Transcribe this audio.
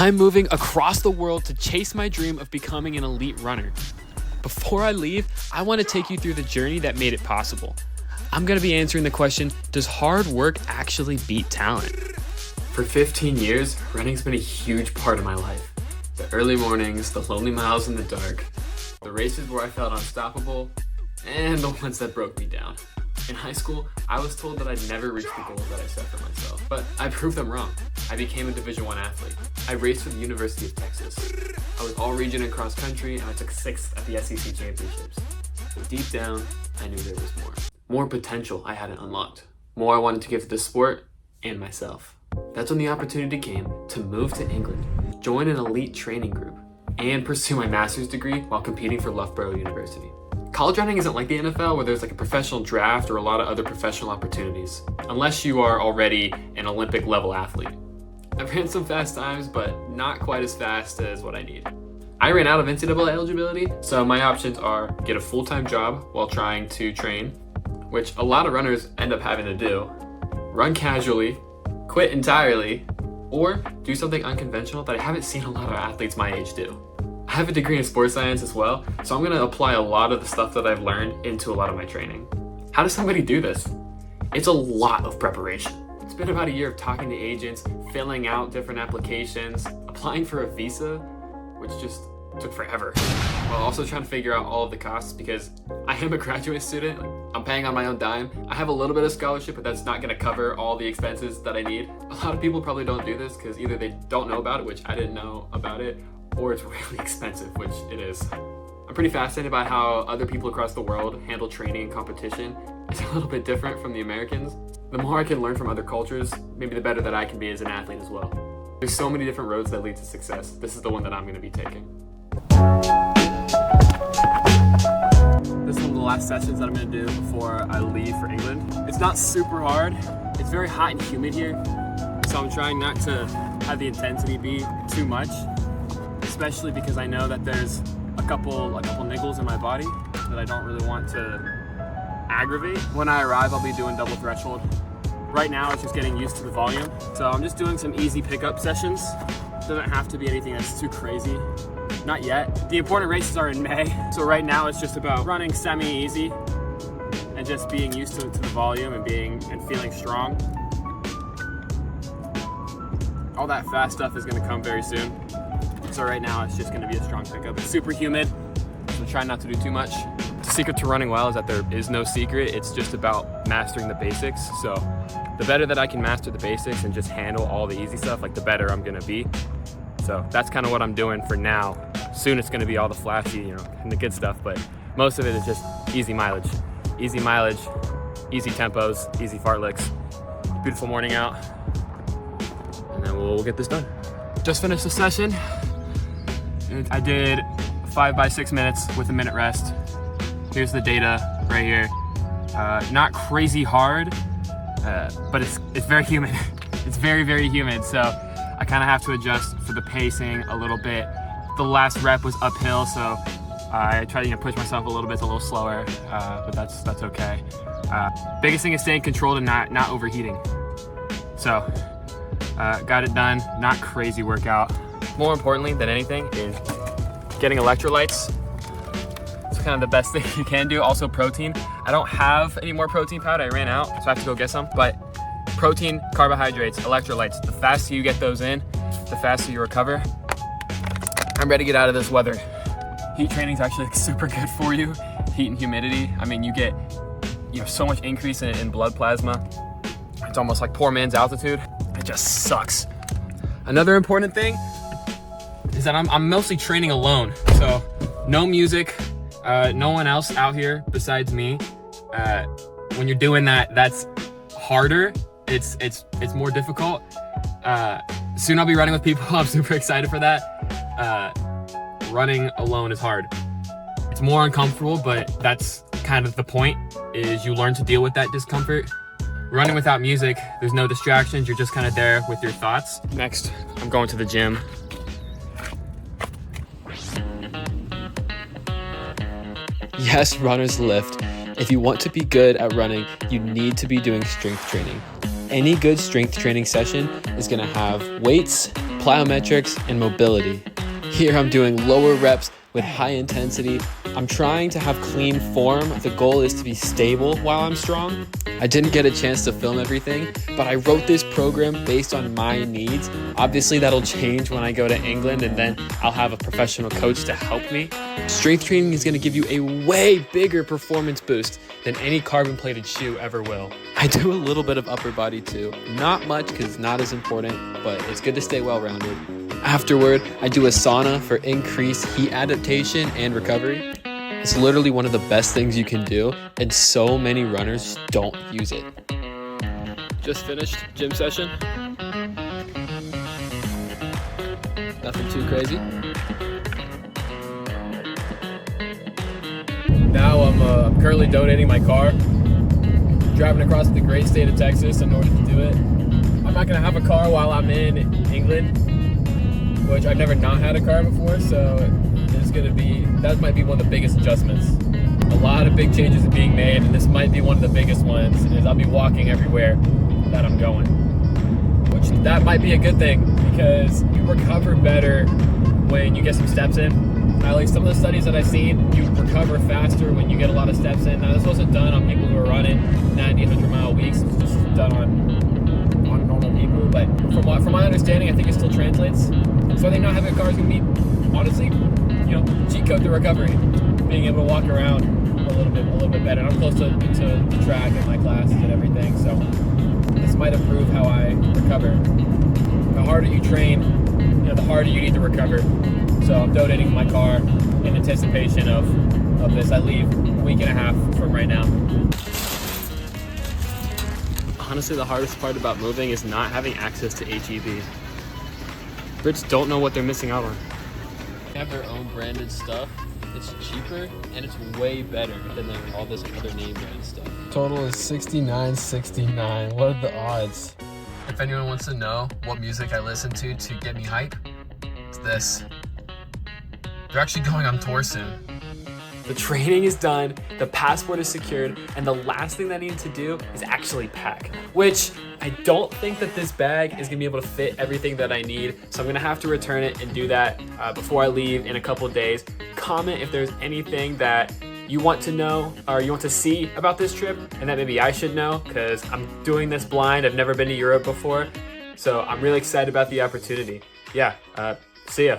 I'm moving across the world to chase my dream of becoming an elite runner. Before I leave, I want to take you through the journey that made it possible. I'm going to be answering the question, does hard work actually beat talent? For 15 years, running's been a huge part of my life. The early mornings, the lonely miles in the dark, the races where I felt unstoppable, and the ones that broke me down. In high school, I was told that I'd never reach the goals that I set for myself, but I proved them wrong. I became a Division I athlete. I raced for the University of Texas. I was all-region and cross-country, and I took 6th at the SEC championships. But deep down, I knew there was more. More potential I hadn't unlocked. More I wanted to give to the sport and myself. That's when the opportunity came to move to England, join an elite training group, and pursue my master's degree while competing for Loughborough University. College running isn't like the NFL where there's like a professional draft or a lot of other professional opportunities, unless you are already an Olympic level athlete. I ran some fast times, but not quite as fast as what I need. I ran out of NCAA eligibility, so my options are get a full-time job while trying to train, which a lot of runners end up having to do, run casually, quit entirely, or do something unconventional that I haven't seen a lot of athletes my age do. I have a degree in sports science as well, so I'm going to apply a lot of the stuff that I've learned into a lot of my training. How does somebody do this? It's a lot of preparation. It's been about a year of talking to agents, filling out different applications, applying for a visa, which just took forever, while also trying to figure out all of the costs because I am a graduate student. I'm paying on my own dime. I have a little bit of scholarship, but that's not going to cover all the expenses that I need. A lot of people probably don't do this because either they don't know about it, which I didn't know about it, or it's really expensive, which it is. I'm pretty fascinated by how other people across the world handle training and competition. It's a little bit different from the Americans. The more I can learn from other cultures, maybe the better that I can be as an athlete as well. There's so many different roads that lead to success. This is the one that I'm going to be taking. This is one of the last sessions that I'm going to do before I leave for England. It's not super hard. It's very hot and humid here, so I'm trying not to have the intensity be too much, especially because I know that there's a couple niggles in my body that I don't really want to aggravate. When I arrive, I'll be doing double threshold. Right now, it's just getting used to the volume. So I'm just doing some easy pickup sessions. Doesn't have to be anything that's too crazy. Not yet. The important races are in May. So right now, it's just about running semi-easy and just being used to the volume and feeling strong. All that fast stuff is gonna come very soon. So right now it's just going to be a strong pickup. It's super humid, so try not to do too much. The secret to running well is that there is no secret. It's just about mastering the basics. So the better that I can master the basics and just handle all the easy stuff, like the better I'm going to be. So that's kind of what I'm doing for now. Soon it's going to be all the flashy, and the good stuff, but most of it is just easy mileage, easy tempos, easy fartleks. Beautiful morning out, and then we'll get this done. Just finished the session. I did 5 by 6 minutes with a minute rest. Here's the data right here. Not crazy hard, but it's very humid. It's very, very humid. So I kind of have to adjust for the pacing a little bit. The last rep was uphill, so I try to push myself a little bit, a little slower, but that's okay. Biggest thing is staying controlled and not overheating. So got it done. Not crazy workout. More importantly than anything is getting electrolytes. It's kind of the best thing you can do. Also protein. I don't have any more protein powder. I ran out, so I have to go get some. But protein, carbohydrates, electrolytes, the faster you get those in, the faster you recover. I'm ready to get out of this weather. Heat training is actually super good for you. Heat and humidity. I mean, you get so much increase in blood plasma. It's almost like poor man's altitude. It just sucks. Another important thing is that I'm mostly training alone. So no music, no one else out here besides me. When you're doing that, that's harder. It's more difficult. Soon I'll be running with people. I'm super excited for that. Running alone is hard. It's more uncomfortable, but that's kind of the point, is you learn to deal with that discomfort. Running without music, there's no distractions. You're just kind of there with your thoughts. Next, I'm going to the gym. Yes, runners lift. If you want to be good at running, you need to be doing strength training. Any good strength training session is going to have weights, plyometrics, and mobility. Here I'm doing lower reps with high intensity. I'm trying to have clean form. The goal is to be stable while I'm strong. I didn't get a chance to film everything, but I wrote this program based on my needs. Obviously that'll change when I go to England, and then I'll have a professional coach to help me. Strength training is gonna give you a way bigger performance boost than any carbon plated shoe ever will. I do a little bit of upper body too. Not much because it's not as important, but it's good to stay well-rounded. Afterward, I do a sauna for increased heat adaptation and recovery. It's literally one of the best things you can do, and so many runners don't use it. Just finished gym session. Nothing too crazy. Now I'm currently donating my car. Driving across the great state of Texas in order to do it. I'm not gonna have a car while I'm in England, which I've never not had a car before, so that might be one of the biggest adjustments. A lot of big changes are being made, and this might be one of the biggest ones, is I'll be walking everywhere that I'm going. Which that might be a good thing, because you recover better when you get some steps in. At least some of the studies that I've seen, you recover faster when you get a lot of steps in. Now this wasn't done on people who are running 90, 100-mile weeks, it's just done on normal people, but from my understanding, I think it still translates. So I think not having a car is going to be, honestly, cheat code to recovery. Being able to walk around a little bit better. And I'm close to the track and my classes and everything, so this might improve how I recover. The harder you train, the harder you need to recover. So I'm donating my car in anticipation of this. I leave a week and a half from right now. Honestly, the hardest part about moving is not having access to HEB. Brits don't know what they're missing out on. They have their own branded stuff. It's cheaper and it's way better than all this other name brand stuff. Total is $69.69. What are the odds? If anyone wants to know what music I listen to get me hype, it's this. They're actually going on tour soon. The training is done, the passport is secured, and the last thing that I need to do is actually pack, which I don't think that this bag is gonna be able to fit everything that I need, so I'm gonna have to return it and do that before I leave in a couple of days. Comment if there's anything that you want to know or you want to see about this trip and that maybe I should know, because I'm doing this blind. I've never been to Europe before, so I'm really excited about the opportunity. Yeah, see ya.